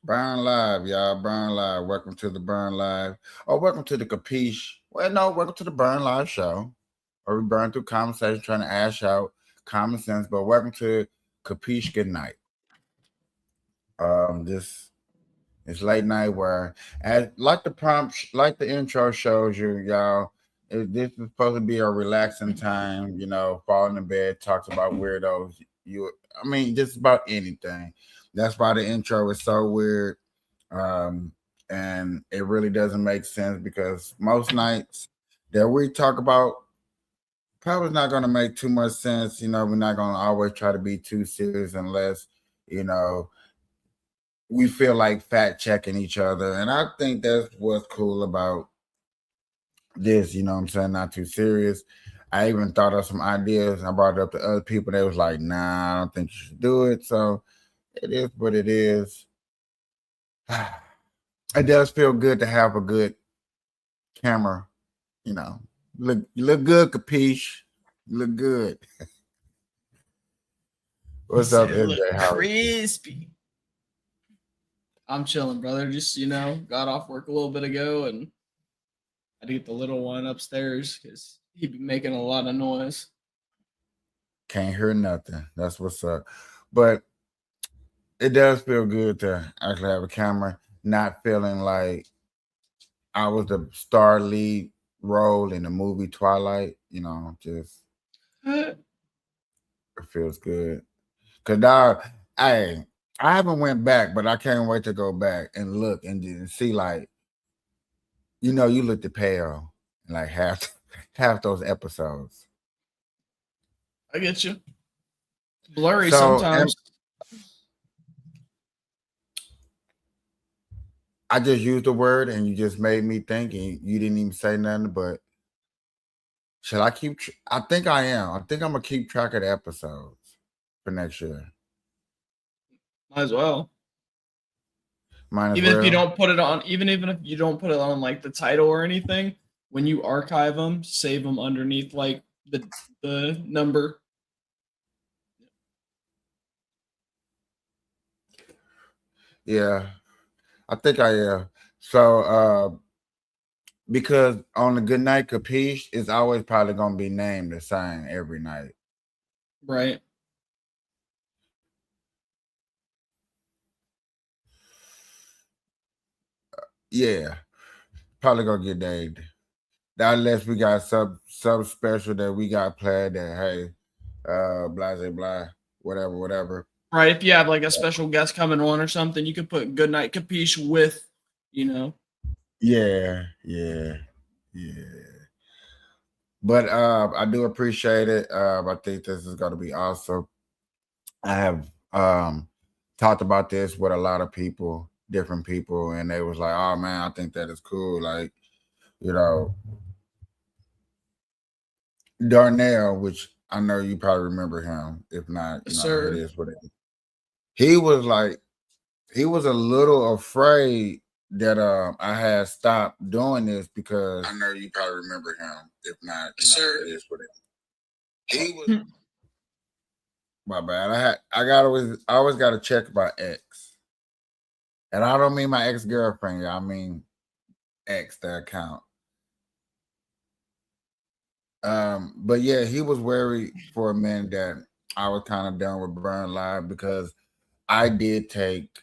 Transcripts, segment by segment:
Burn Live, y'all. Burn Live. Welcome to the Burn Live. Or welcome to the Kapeash. Well, no, welcome to the Burn Live show. Where we burn through conversation trying to ash out common sense. But welcome to Kapeash Goodnight. This is late night where, as like the prompt, like the intro shows you, y'all. This is supposed to be a relaxing time. Falling in bed, talks about weirdos. Just about anything. That's why the intro is so weird. um, and it really doesn't make sense because most nights that we talk about probably not going to make too much sense. We're not going to always try to be too serious unless you know we feel like fact checking each other, and I think that's what's cool about this. What I'm saying, not too serious. I even thought of some ideas. I brought it up to other people. They was like, "Nah, I don't think you should do it." So it is what it is. It does feel good to have a good camera. You know, you look good, Kapeash. You look good. He What's up, said, MJ? "Look How are you? crispy." I'm chilling, brother. Just got off work a little bit ago, and I had to get the little one upstairs because he'd be making a lot of noise. Can't hear nothing. That's what's up. But it does feel good to actually have a camera, not feeling like I was the star lead role in the movie Twilight. Just it feels good. Cause now, I I haven't went back, but I can't wait to go back and look and see like you looked pale in like half half those episodes. I get you. Blurry So and sometimes. I just used the word and you just made me think and you didn't even say nothing. But should I keep? I think I am. I think I'm gonna keep track of the episodes for next year. Might as well. Might as Even if you well. don't put it on, even if you don't put it on like the title or anything, when you archive them, save them underneath like the number. Yeah, I think I am. So because on the Goodnight Kapeash, it's always probably gonna be named the same every night. Right. Yeah, probably gonna get named. Unless we got sub special that we got planned that hey, blah blah blah, whatever. Right. If you have like a special guest coming on or something, you could put Goodnight Kapeash with, you know. Yeah. But I do appreciate it. I think this is gonna be awesome. I have talked about this with a lot of people, different people, and they was like, "Oh man, I think that is cool." Like, you know, Darnell, which I know you probably remember him. If not, Yes, it sir. is what it is. He was like, he was a little afraid that I had stopped doing this because I know you probably remember him. If not, Yes, sir. it is what it is. He was my bad. I always got to check my ex, and I don't mean my ex girlfriend. I mean ex the account. But yeah, he was worried for a minute that I was kind of done with Burn Live because I did take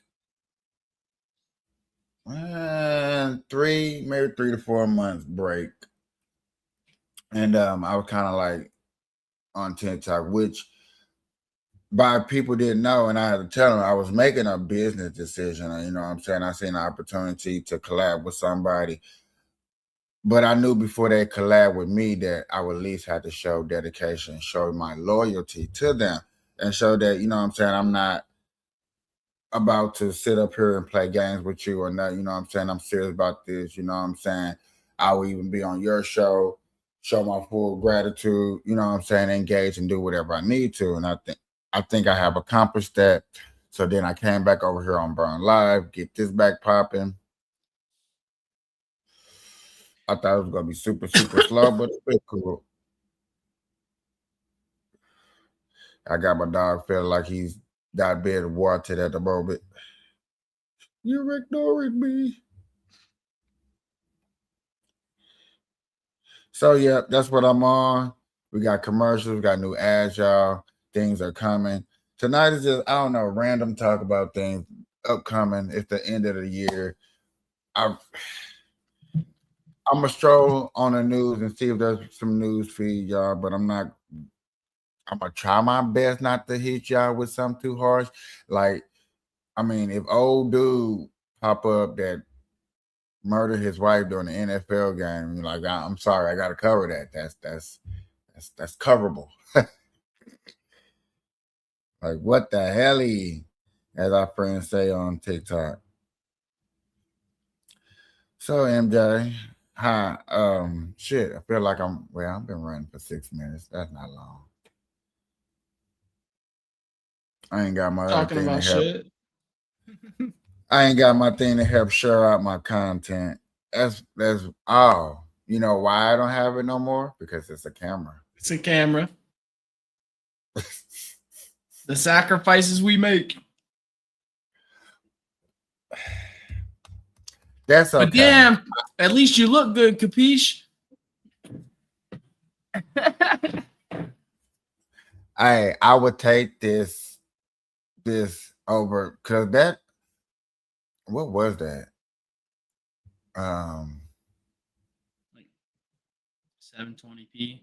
maybe 3 to 4 months break, and I was kind of like on TikTok, which by people didn't know, and I had to tell them I was making a business decision. You know what I'm saying? I seen an opportunity to collab with somebody, but I knew before they collab with me that I would at least have to show dedication, show my loyalty to them, and show that I'm saying I'm not about to sit up here and play games with you or not. You know what I'm saying? I'm serious about this. You know what I'm saying? I will even be on your show, show my full gratitude. You know what I'm saying? Engage and do whatever I need to, and I think I have accomplished that. So then I came back over here on Burn Live, get this back popping. I thought it was gonna be super, super slow, but it's been cool. I got my dog feeling like he's diabetic watered at the moment. You're ignoring me. So yeah, that's what I'm on. We got commercials, we got new ads, y'all. Things are coming. Tonight is just I don't know, random talk about things upcoming. It's the end of the year. I I'm gonna stroll on the news and see if there's some news feed, y'all. But I'm not. I'm gonna try my best not to hit y'all with something too harsh. Like, I mean, if old dude pop up that murdered his wife during the NFL game, like I'm sorry, I gotta cover that. That's coverable. Like what the hell, as our friends say on TikTok. So MJ, hi. Shit. I feel like I've been running for 6 minutes. That's not long. I ain't got my other Talking thing to about help. shit. I ain't got my thing to help share out my content. That's oh, you know why I don't have it no more? Because it's a camera. It's a camera. The sacrifices we make. That's But okay. damn, at least you look good, Kapeash. I would take this over because that what was that? Um, Like 720p,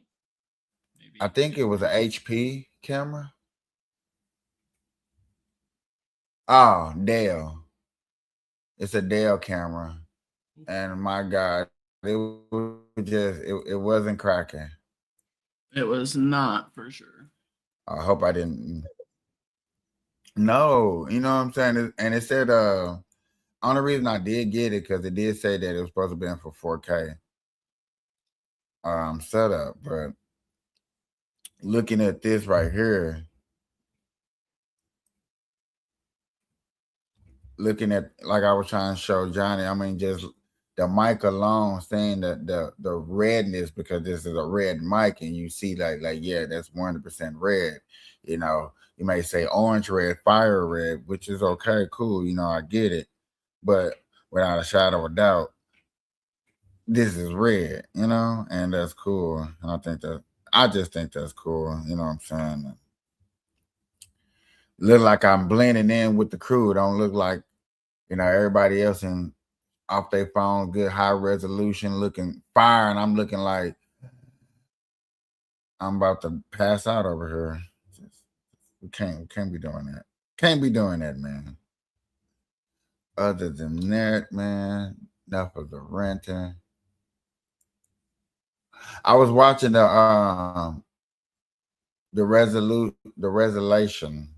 I maybe think it was 50. a HP camera. Oh, Dell. It's a Dell camera, and my God, it wasn't cracking. It was not for sure. I hope I didn't. No, you know what I'm saying, and it said only reason I did get it because it did say that it was supposed to be in for 4K setup, but looking at this right here, looking at like I was trying to show Johnny, I mean just the mic alone, saying that the redness because this is a red mic, and you see like yeah, that's 100% red. You know, you may say orange red, fire red, which is okay, cool. You know, I get it, but without a shadow of doubt, this is red. You know, and that's cool. And I just think that's cool. You know what I'm saying? Look like I'm blending in with the crew. It don't look like everybody else in off their phone, good high resolution, looking fire, and I'm looking like I'm about to pass out over here. We can't be doing that. Can't be doing that, man. Other than that, man, enough of the renting. I was watching the resolution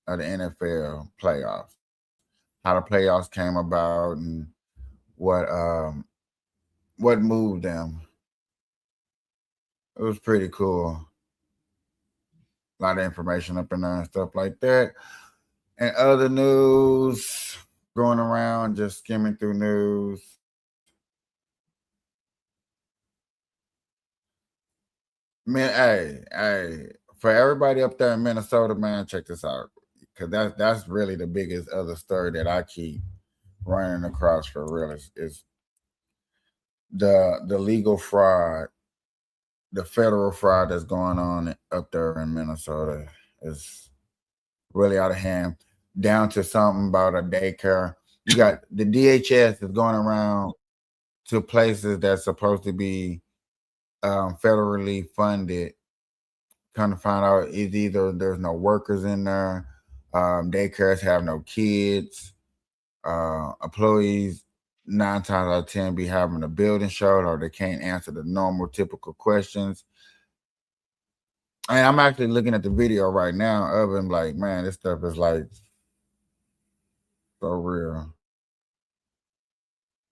of the NFL playoffs, how the playoffs came about, and what um what moved them. It was pretty cool. A lot of information up in there and stuff like that. And other news going around, just skimming through news. Man, hey, for everybody up there in Minnesota, man, check this out. Cause that's really the biggest other story that I keep running across for real is the legal fraud, the federal fraud that's going on up there in Minnesota is really out of hand. Down to something about a daycare. You got the DHS is going around to places that's supposed to be federally funded. Kind of find out is either there's no workers in there, daycares have no kids, employees 9 times out of 10 be having a building showed or they can't answer the normal typical questions. And I'm actually looking at the video right now of him like, man, this stuff is like so real.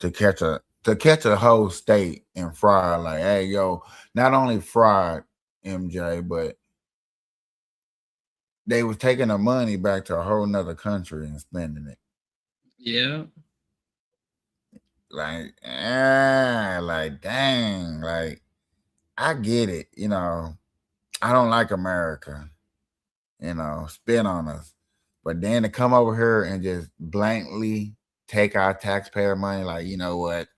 To catch a whole state in fraud, like, hey yo, not only fraud, MJ, but they was taking the money back to a whole nother country and spending it. Yeah. Like dang, like I get it, I don't like America, spin on us. But then to come over here and just blankly take our taxpayer money. Like, you know what?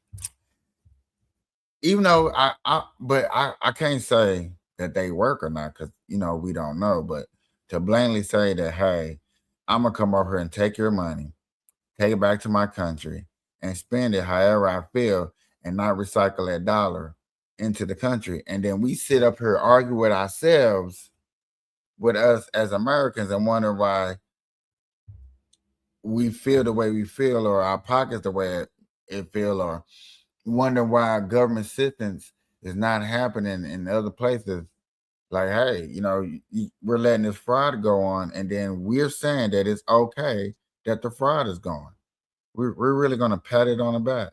Even though I can't say that they work or not because we don't know. But to blatantly say that, hey, I'm gonna come over here and take your money, take it back to my country, and spend it however I feel, and not recycle that dollar into the country, and then we sit up here argue with ourselves, with us as Americans, and wonder why we feel the way we feel, or our pockets the way it feel, or wonder why government assistance is not happening in other places. Like, hey, we're letting this fraud go on, and then we're saying that it's okay that the fraud is going. We're really going to pat it on the back.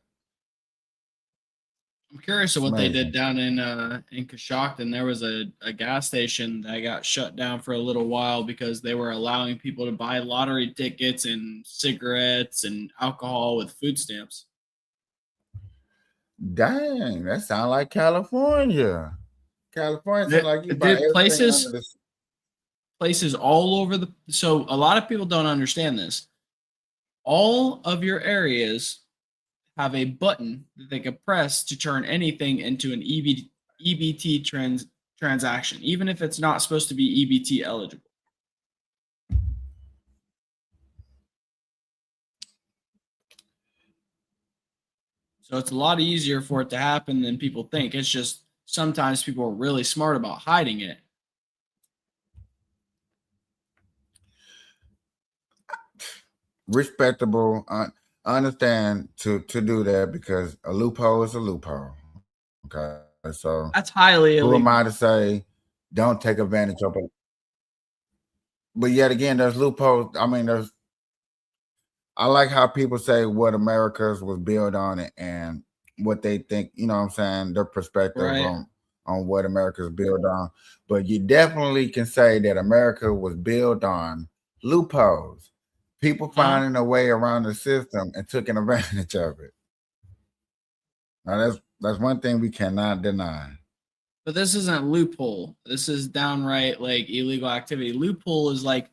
I'm curious of It's what they did amazing. down in Coshocton. There was a gas station that got shut down for a little while because they were allowing people to buy lottery tickets and cigarettes and alcohol with food stamps. Dang, that sounds like California. California sounds like you buy Did everything under places the. places all over the so a lot of people don't understand this. All of your areas have a button that they can press to turn anything into an EBT transaction, even if it's not supposed to be EBT eligible. So it's a lot easier for it to happen than people think. It's just sometimes people are really smart about hiding it. Respectable. Understand to do that because a loophole is a loophole. Okay, so That's highly who am I illegal. to say don't take advantage of it? But yet again, there's loopholes. I mean, I like how people say what America's was built on it and what they think. You know what I'm saying? Their perspective Right. on what America's built on. But you definitely can say that America was built on loopholes. People Uh-huh. finding a way around the system and taking advantage of it. Now that's one thing we cannot deny. But this isn't loophole. This is downright like illegal activity. Loophole is like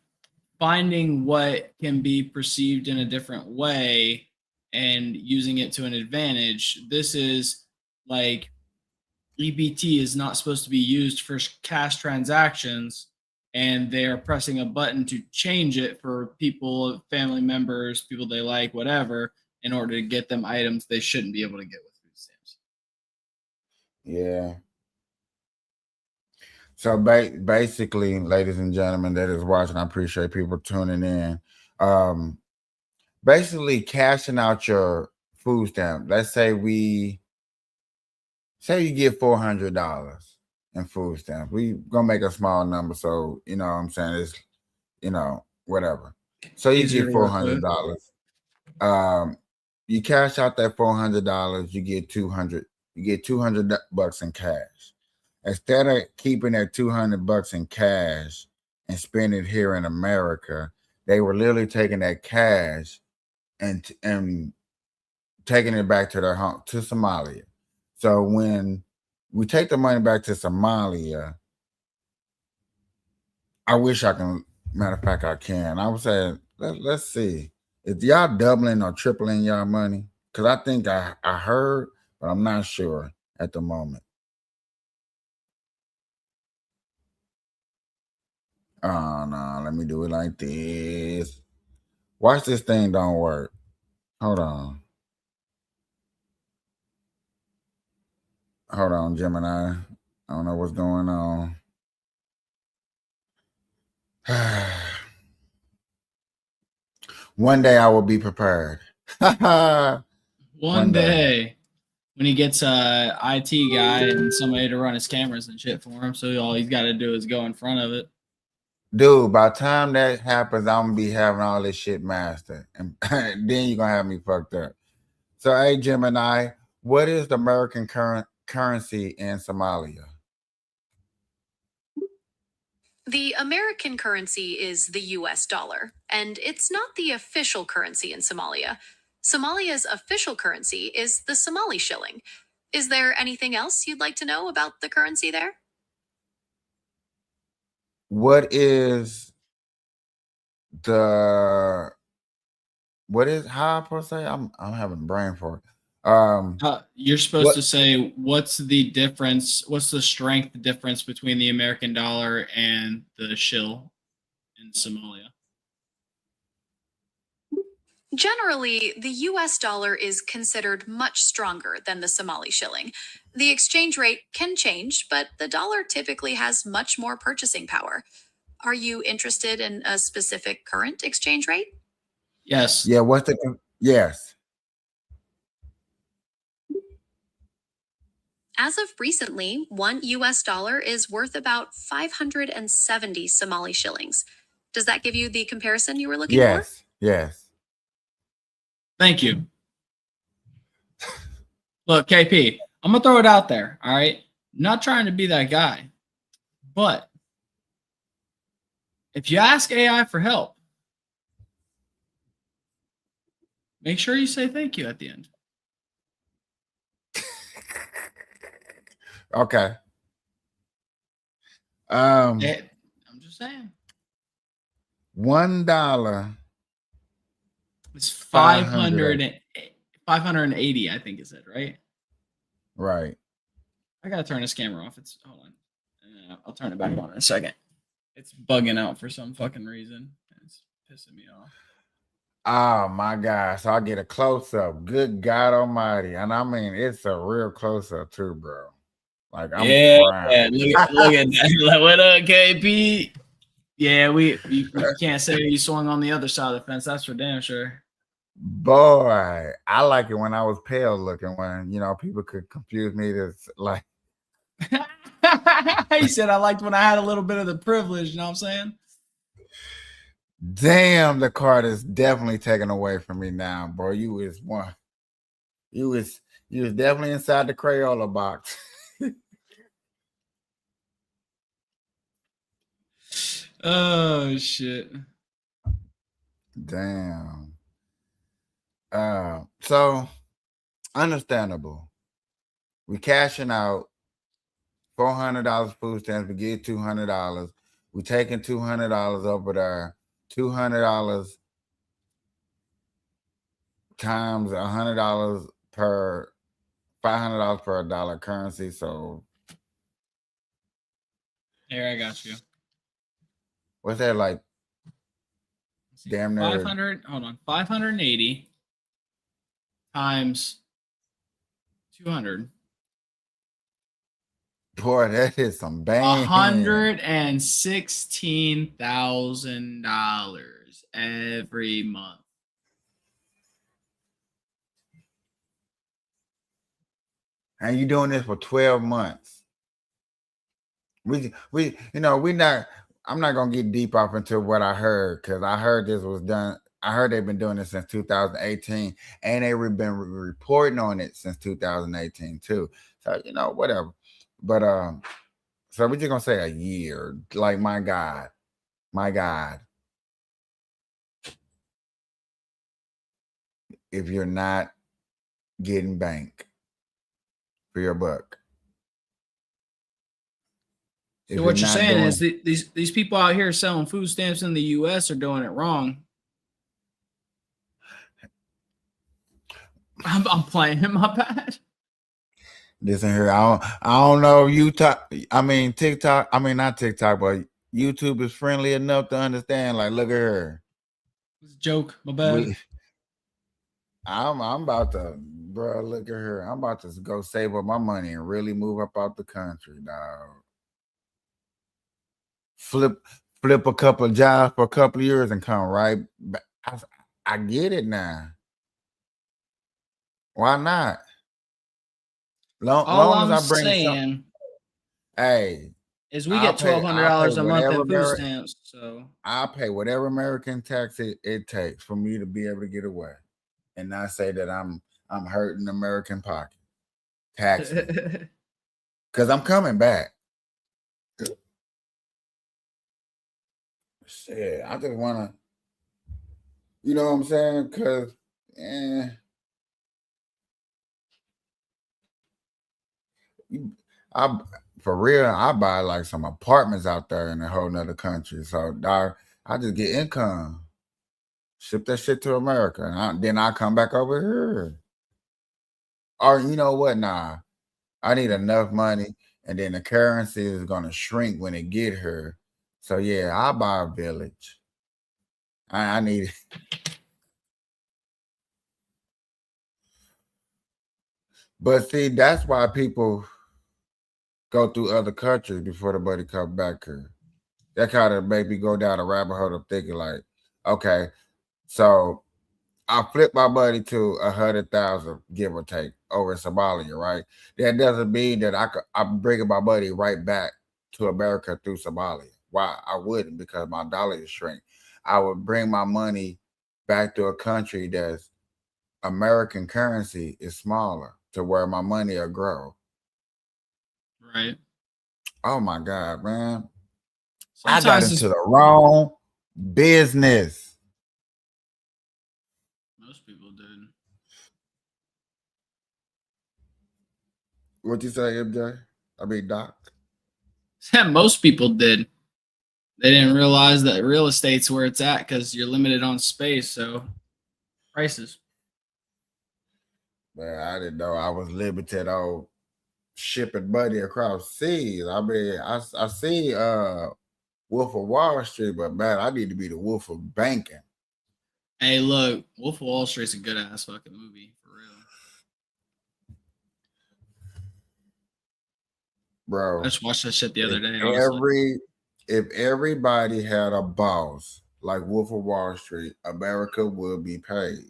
finding what can be perceived in a different way and using it to an advantage. This is like EBT is not supposed to be used for cash transactions, and they're pressing a button to change it for people, family members, people they like, whatever, in order to get them items they shouldn't be able to get with food stamps. Yeah. So basically, ladies and gentlemen that is watching, I appreciate people tuning in. Um, Basically, cashing out your food stamp. Let's say you get $400 in food stamps. We gonna make a small number, so what I'm saying it's whatever. So you Easier get to four work hundred with. dollars. Um, you cash out that $400. You get 200. You get $200 in cash. Instead of keeping that $200 in cash and spending it here in America, they were literally taking that cash and taking it back to their home to Somalia. So when we take the money back to Somalia, I wish I can. Matter of fact, I can. I would say let's see if y'all doubling or tripling y'all money because I think I heard, but I'm not sure at the moment. Oh no, let me do it like this. Watch this thing don't work. Hold on. Hold on, Gemini. I don't know what's going on. One day I will be prepared. One One day. day when he gets a IT guy and somebody to run his cameras and shit for him, so all he's got to do is go in front of it. Dude, by the time that happens, I'm gonna be having all this shit mastered. And then you're gonna have me fucked up. So hey Gemini, what is the American currency in Somalia? The American currency is the US dollar, and it's not the official currency in Somalia. Somalia's official currency is the Somali shilling. Is there anything else you'd like to know about the currency there? What is the what is how I supposed to say? I'm having brain for it. You're supposed What? to say what's the difference? What's the strength difference between the American dollar and the shill in Somalia? Generally, the US dollar is considered much stronger than the Somali shilling. The exchange rate can change, but the dollar typically has much more purchasing power. Are you interested in a specific current exchange rate? Yes. Yeah. What's the? Yes. As of recently, one US dollar is worth about 570 Somali shillings. Does that give you the comparison you were looking for? Yes. Yes. Thank you. Look, KP, I'm gonna throw it out there. All right. Not trying to be that guy, but if you ask AI for help, make sure you say thank you at the end. Okay. I'm just saying. $1. It's 500. 580, I think is it, right? Right. I gotta turn this camera off. It's hold on. I'll turn it back on in a second. It's bugging out for some fucking reason. It's pissing me off. Oh my God. So I get a close up. Good God Almighty. And I mean, it's a real close up too, bro. Like I'm crying. Look at that. Like, what up, KP? Yeah, you can't say you swung on the other side of the fence. That's for damn sure. Boy, I like it when I was pale looking, when people could confuse me to like. He said I liked when I had a little bit of the privilege, you know what I'm saying? Damn, the card is definitely taken away from me now, bro. You was definitely inside the Crayola box. Oh shit. Damn. So understandable. We cashing out $400 food stamps. We get $200. We taking $200 over there. $200 times $100 per $500 per dollar currency. So Here, I got you. what's that like? Damn near 500. Hold on. 580 times 200. Boy, that is some bang. $116,000 every month. And you doing this for 12 months. I'm not gonna get deep off into what I heard, because I heard this was done. I heard they've been doing this since 2018, and they've been reporting on it since 2018 too. So whatever. But so we're just gonna say a year. Like my God. If you're not getting bank for your buck. So what you're saying is these people out here selling food stamps in the U.S. are doing it wrong. I'm playing in my bad. Listen here, I don't know if TikTok. I mean, not TikTok, but YouTube is friendly enough to understand. Like, look at her. It's a joke. My bad. I'm about to, bro. Look at her. I'm about to go save up my money and really move up out the country, dog. Flip a couple of jobs for a couple of years and come right back. I get it now. Why not? Long as I bring saying, hey, is we get $1,200 a month in food stamps. So I'll pay whatever American tax it takes for me to be able to get away, and not say that I'm hurting American pocket. Tax me, because I'm coming back. Shit, I just want to, you know what I'm saying? Because, for real, I buy like some apartments out there in a whole nother country. So, dog, I just get income. ship that shit to America, and then I come back over here. Or you know what? Nah, I need enough money, and then the currency is gonna shrink when it get here. So yeah, I'll buy a village. I need it. But see, that's why people go through other countries before the buddy come back here. That kind of made me go down a rabbit hole of thinking like, okay, so I flip my money to 100,000, give or take, over in Somalia, right? That doesn't mean that I'm bringing my money right back to America through Somalia. Why? I wouldn't, because my dollar is shrink. I would bring my money back to a country that's American currency is smaller to where my money will grow. Right. Oh my God, man. I got Sometimes into the wrong business. most people did. What you say, MJ? I mean, Doc. Yeah, most people did. They didn't realize that real estate's where it's at because you're limited on space. So prices. Man, I didn't know I was limited on shipping money across seas. I mean, I see Wolf of Wall Street, but man, I need to be the Wolf of Banking. Hey, look, Wolf of Wall Street's a good ass fucking movie for real. Bro. I just watched that shit the other day. If everybody had a boss like Wolf of Wall Street, America would be paid.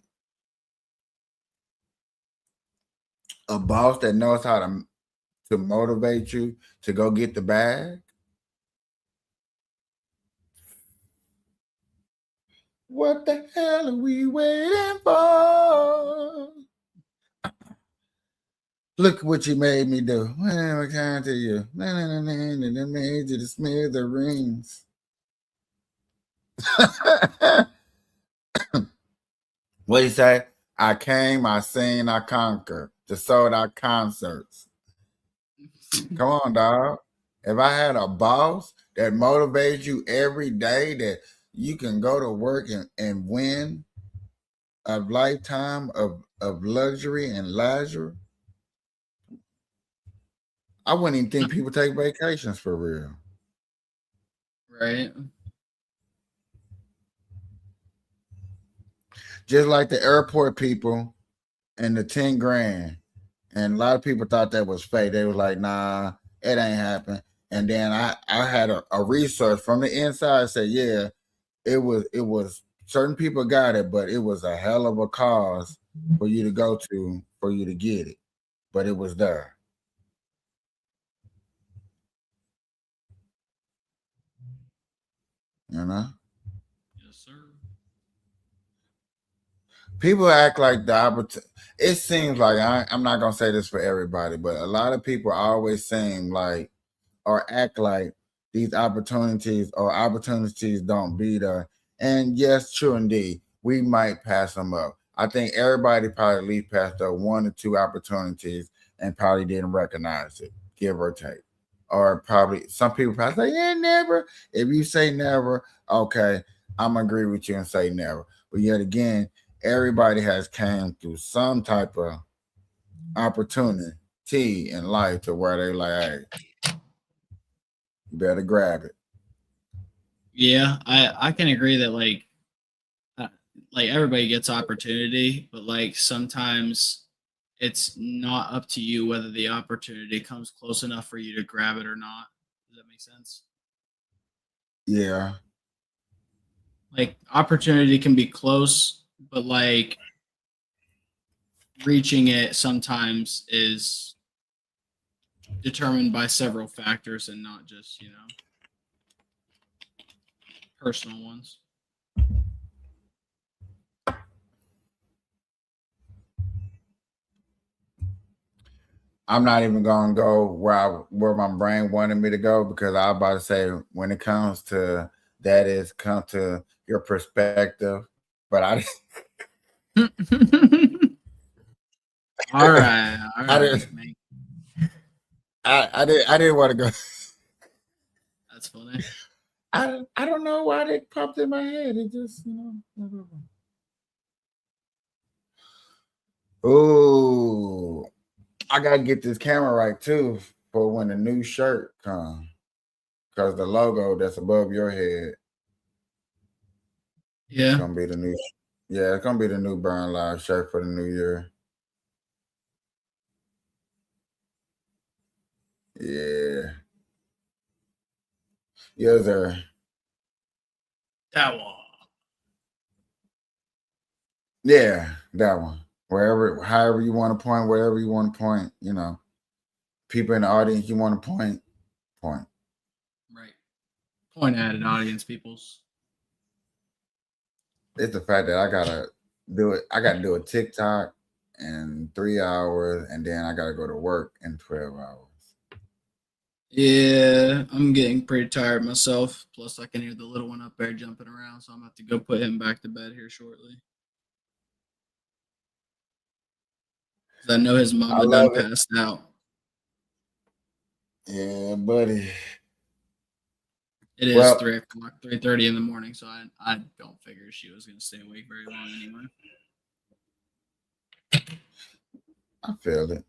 A boss that knows how to motivate you to go get the bag. What the hell are we waiting for? Look what you made me do. When I come to you, and I made you to smell the rings. What do you say? I came, I seen, I conquered. Just sold out concerts. Come on, dog. If I had a boss that motivates you every day, that you can go to work and win a lifetime of luxury and leisure, I wouldn't even think people take vacations for real. Right. Just like the airport people and the 10 grand. And a lot of people thought that was fake. They was like, nah, it ain't happen. And then I had a research from the inside said, yeah, it was certain people got it, but it was a hell of a cause for you to go to for you to get it. But it was there. You know? Yes, sir. People act like the opportunity. It seems like I'm not gonna say this for everybody, but a lot of people always seem like or act like these opportunities or opportunities don't be there. And yes, true indeed, we might pass them up. I think everybody probably at least passed up 1 or 2 opportunities and probably didn't recognize it, give or take. Or probably some people probably say, yeah, never. If you say never, okay, I'm gonna agree with you and say never. But yet again, everybody has came through some type of opportunity in life to where they like, hey, you better grab it. Yeah, I can agree that like everybody gets opportunity, but like sometimes it's not up to you whether the opportunity comes close enough for you to grab it or not. Does that make sense? Yeah. Like opportunity can be close, but like reaching it sometimes is determined by several factors and not just, personal ones. I'm not even gonna go where my brain wanted me to go because I was about to say when it comes to that is come to your perspective. But I All right, all I right, didn't man. I didn't want to go. That's funny. I don't know why it popped in my head. It just whatever. Ooh, I gotta get this camera right too for when the new shirt comes. Cause the logo that's above your head is Yeah. gonna be the new. Yeah, it's gonna be the new Burn Live shirt for the new year. Yeah, yes, sir. That one. Yeah, that one. Wherever, however you want to point, wherever you want to point, you know, people in the audience you want to point, point. Right. Point at an audience, peoples. It's the fact that I gotta do it. I gotta do a TikTok in 3 hours, and then I gotta go to work in 12 hours. Yeah, I'm getting pretty tired myself. Plus, I can hear the little one up there jumping around, so I'm gonna have to go put him back to bed here shortly. 'Cause I know his I mama done love it. passed out. Yeah, buddy. It is Well, 3 o'clock, 3:30 in the morning, so I don't figure she was gonna stay awake very long anyway. I feel it.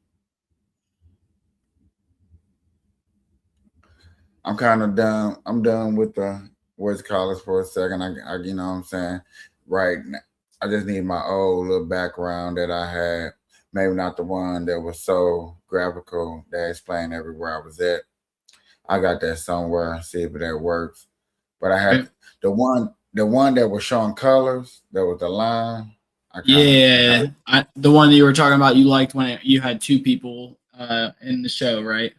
I'm kind of done. I'm done with the voice callers for a second. You know what I'm saying? Right now, I just need my old little background that I had. Maybe not the one that was so graphical that explained everywhere I was at. I got that somewhere. See if that works. But I had Right. the one that was showing colors. That was the line. I kind Yeah, of, the one that you were talking about, you liked when you had two people in the show, right?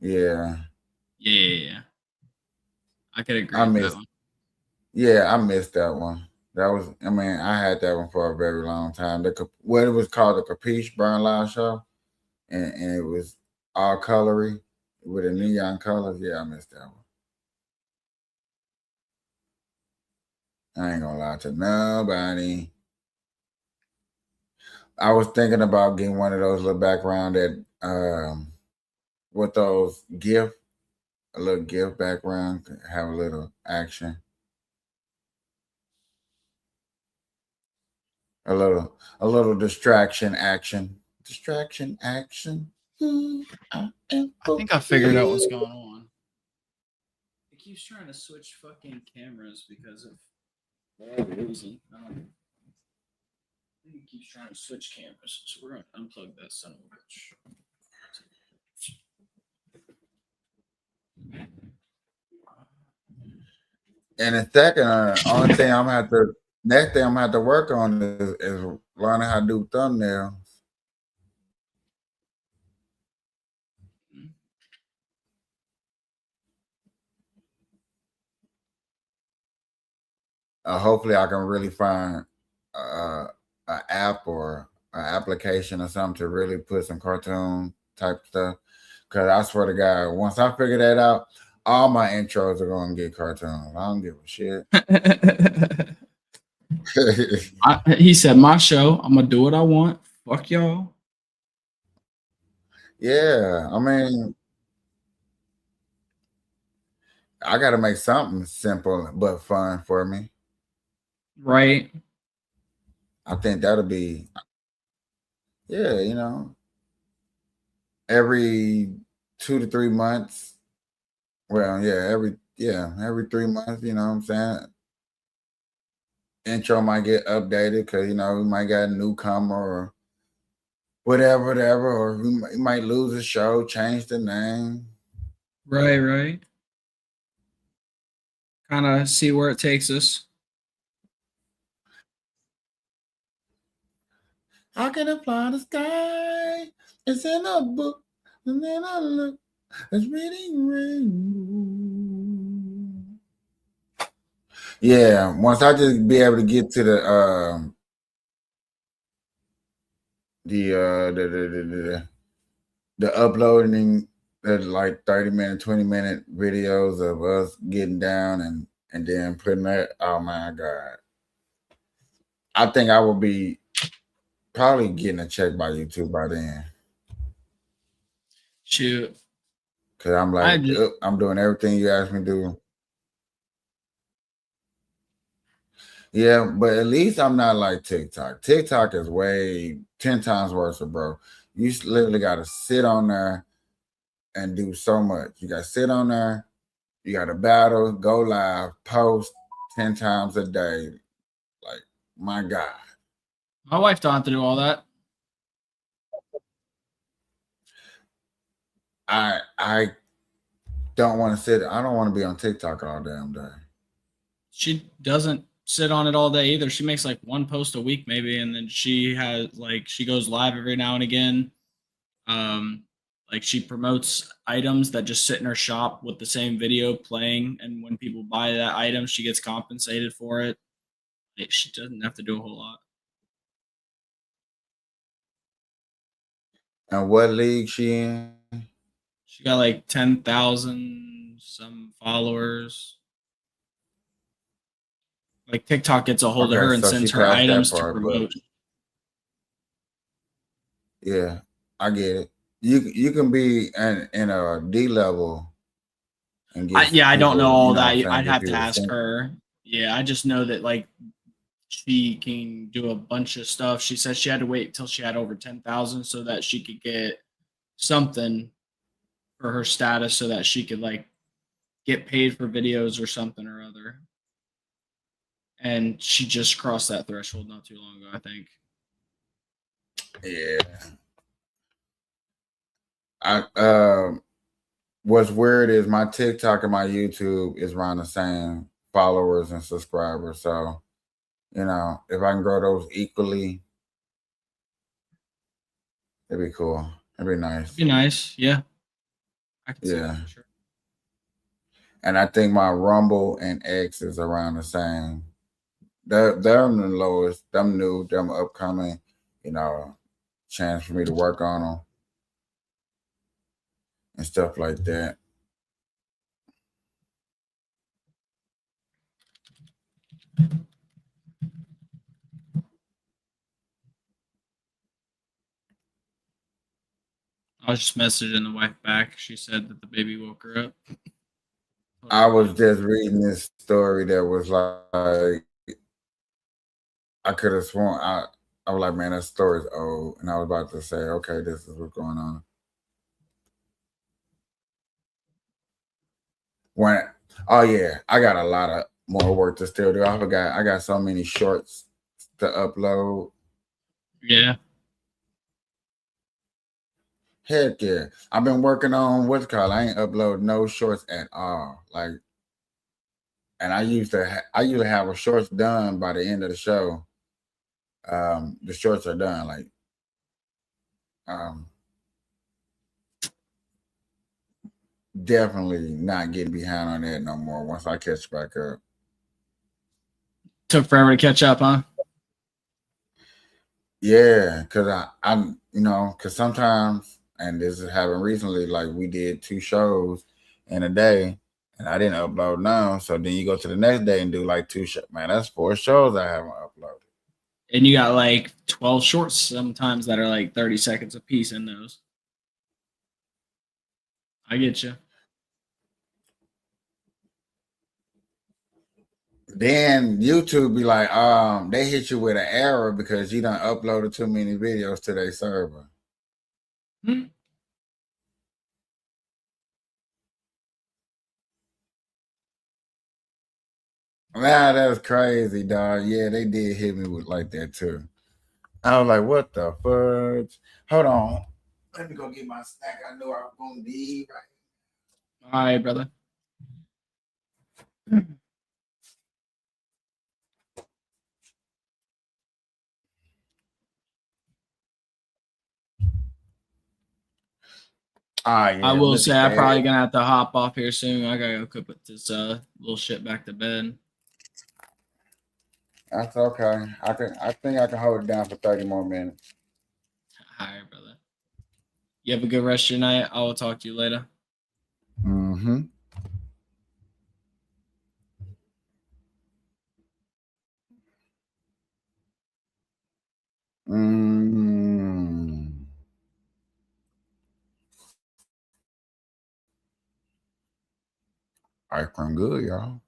yeah. Yeah. I could agree I with that missed. one. Yeah, I missed that one. That was, I mean, I had that one for a very long time. What it was called, the Kapeash Burn Live Show, and it was all colory with the Yep. neon colors. Yeah, I missed that one. I ain't gonna lie to nobody. I was thinking about getting one of those little background that, with those GIF, a little GIF background, have a little action, a little distraction action. I think I figured out what's going on. It keeps trying to switch fucking cameras because of whatever reason. I don't know. I think it keeps trying to switch cameras, so we're gonna unplug that son of a bitch. And the second, only thing I'm gonna have to next thing I'm gonna have to work on is learning how to do thumbnails. Hopefully, I can really find uh, an app or an application or something to really put some cartoon type stuff. Because I swear to God, once I figure that out, all my intros are gonna get cartoons. I don't give a shit. He said, "My show. I'm gonna do what I want. Fuck y'all." Yeah, I mean, I got to make something simple but fun for me. Right. I think that'll be, yeah, every 2 to 3 months. Well, every 3 months. You know what I'm saying? Intro might get updated because we might got a newcomer or whatever, or we might lose a show, change the name. Right. Kind of see where it takes us. I can fly the sky. It's in a book, and then I look. It's reading rainbow. Yeah, once I just be able to get to the uploading like 30-minute, 20-minute videos of us getting down and then putting that. Oh my God, I think I will be probably getting a check by YouTube by then. Shoot. Cause I'm I like, just I'm doing everything you asked me to do. Yeah, but at least I'm not like TikTok. TikTok is way 10 times worse, bro. You literally got to sit on there and do so much. You got to sit on there. You got to battle, go live, post 10 times a day. Like, my God. My wife don't have to do all that. I don't want to sit. I don't want to be on TikTok all damn day. She doesn't sit on it all day either. She makes like one post a week maybe, and then she goes live every now and again. Like she promotes items that just sit in her shop with the same video playing, and when people buy that item, she gets compensated for it. She doesn't have to do a whole lot. And what league she in? She got like 10,000 some followers. Like TikTok gets a hold of her and So sends she her passed that items to part, promote. yeah, I get it. You can be in a D level and get I don't know people, all you know what that. I'm saying, I'd get have to people to ask send. her. Yeah, I just know that like she can do a bunch of stuff. She said she had to wait until she had over 10,000 so that she could get something for her status so that she could like get paid for videos or something or other. And she just crossed that threshold not too long ago, I think. Yeah. What's weird is my TikTok and my YouTube is around the same followers and subscribers. So, you know, if I can grow those equally, it'd be cool. It'd be nice. It'd be nice, yeah. I can see Yeah. that for sure. And I think my Rumble and X is around the same. They're the lowest. Them new, them upcoming. You know, chance for me to work on them and stuff like that. I was just messaging the wife back. She said that the baby woke her up. I was just reading this story that was like, I could have sworn I was like, man, that story's old, and I was about to say, okay, this is what's going on. When, oh yeah, I got a lot of more work to still do. I forgot I got so many shorts to upload. Yeah. Heck yeah, I've been working on what's called. I ain't upload no shorts at all. Like, and I usually have a shorts done by the end of the show. The shorts are done. Like, definitely not getting behind on that no more. Once I catch back up, Took forever to catch up, huh? yeah, because I'm because sometimes, and this is happened recently. Like we did 2 shows in a day, and I didn't upload none. So then you go to the next day and do like 2 shows. Man, that's 4 shows I haven't uploaded. And you got like 12 shorts sometimes that are like 30 seconds a piece in those. I get you. Then YouTube be like, they hit you with an error because you done uploaded too many videos to their server. Hmm. Nah, that's crazy, dog. Yeah, they did hit me with like that too. I was like, what the fudge? Hold on. Let me go get my snack. I knew I was gonna be right. All right, brother. Yeah, I will look say at I'm probably that. gonna have to hop off here soon. I gotta go put this little shit back to bed. That's okay. I think I can hold it down for 30 more minutes. All right, brother. You have a good rest of your night. I will talk to you later. Mm-hmm. Mm. Ice cream good, y'all.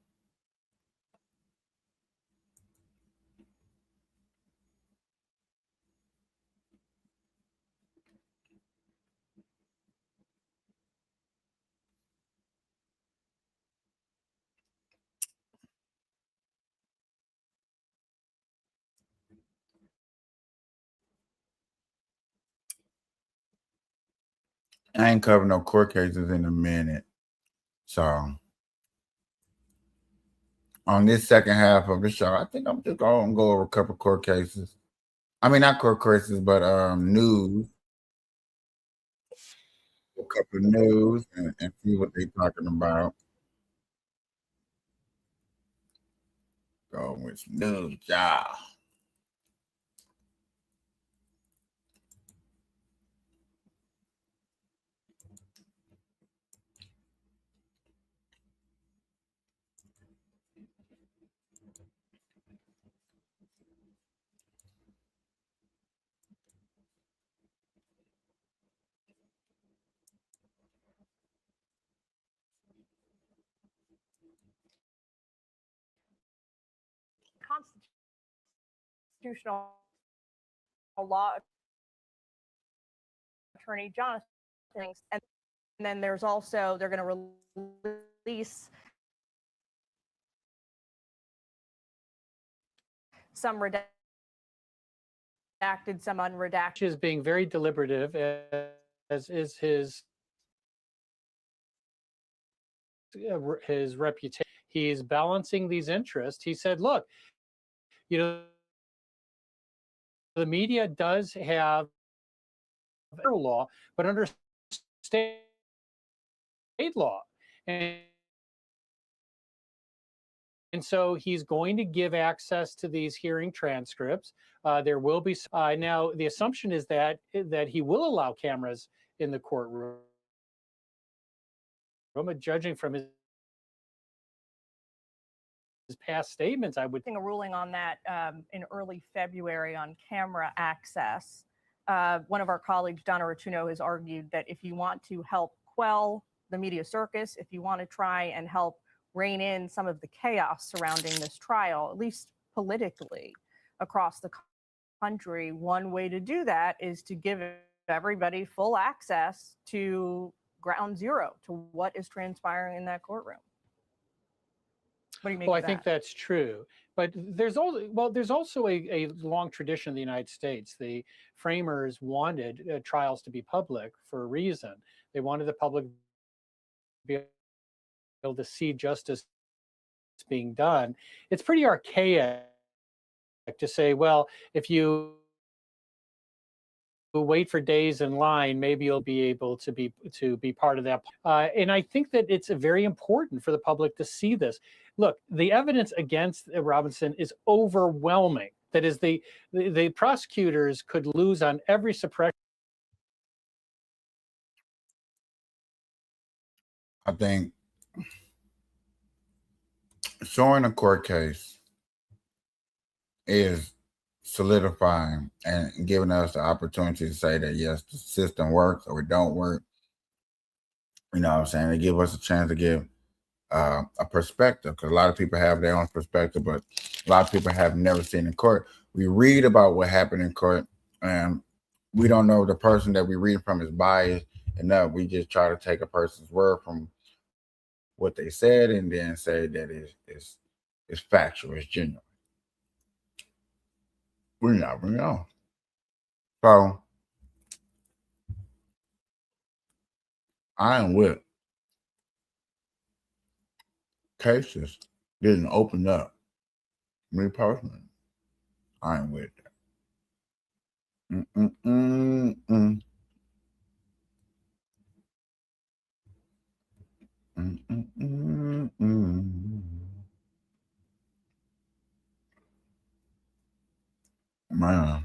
I ain't covered no court cases in a minute. So on this second half of the show, I think I'm just going to go over a couple court cases. I mean, not court cases, but news. A couple of news and see what they talking about. Go with some news, y'all. Constitutional law attorney Jonathan, and then there's also they're going to release some redacted, some unredacted. Is being very deliberative, as is his reputation. He's balancing these interests. He said, "Look, you know, the media does have federal law, but under state law, and so he's going to give access to these hearing transcripts. There will be now. The assumption is that he will allow cameras in the courtroom. Judging from his past statements, I would a ruling on that in early February on camera access. One of our colleagues, Donna Rotuno, has argued that if you want to help quell the media circus, if you want to try and help rein in some of the chaos surrounding this trial, at least politically across the country, one way to do that is to give everybody full access to ground zero, to what is transpiring in that courtroom. What do you make Well, of I think that? that's true. But there's also a long tradition in the United States. The framers wanted trials to be public for a reason. They wanted the public to be able to see justice being done. It's pretty archaic to say, well, if you wait for days in line, maybe you'll be able to be part of that. And I think that it's very important for the public to see this. Look, the evidence against Robinson is overwhelming. That is, the prosecutors could lose on every suppression. I think showing a court case is solidifying and giving us the opportunity to say that yes, the system works or it don't work. You know what I'm saying? They give us a chance to give a perspective, because a lot of people have their own perspective, but a lot of people have never seen in court. We read about what happened in court, and we don't know the person that we read from is biased enough. We just try to take a person's word from what they said and then say that it's factual, it's genuine. We never know. So I am with cases getting opened up. Me personally, I am with that. Mm-mm-mm-mm. Mm-mm-mm-mm. Man,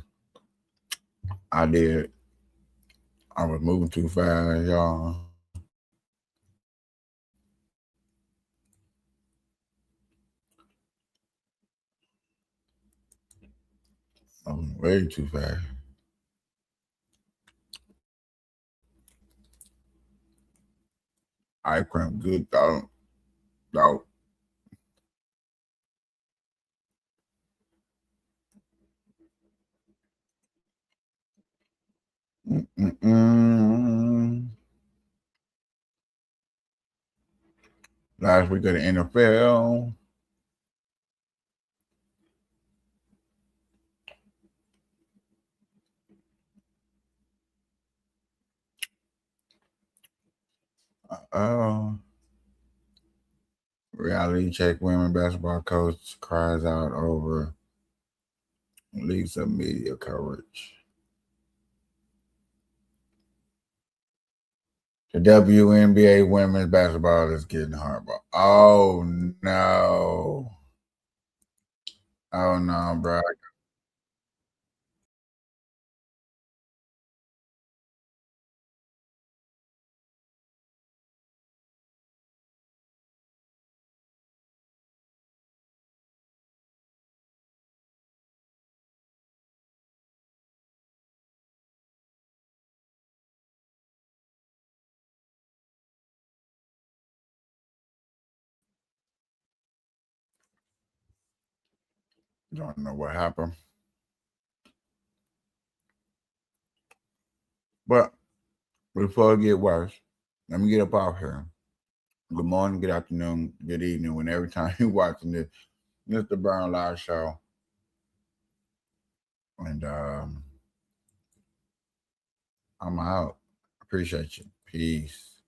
I did. I was moving too fast, y'all. I was way too fast. I cramp good dog. Dog. Mm-mm-mm. Last week of the NFL. Oh. Reality check women basketball coach cries out over leaks of media coverage. The WNBA women's basketball is getting horrible. Oh no. Oh no, bro. Don't know what happened. But before it get worse, let me get up off here. Good morning, good afternoon, good evening, when every time you're watching this Mr. Brown Live Show. And I'm out. Appreciate you. Peace.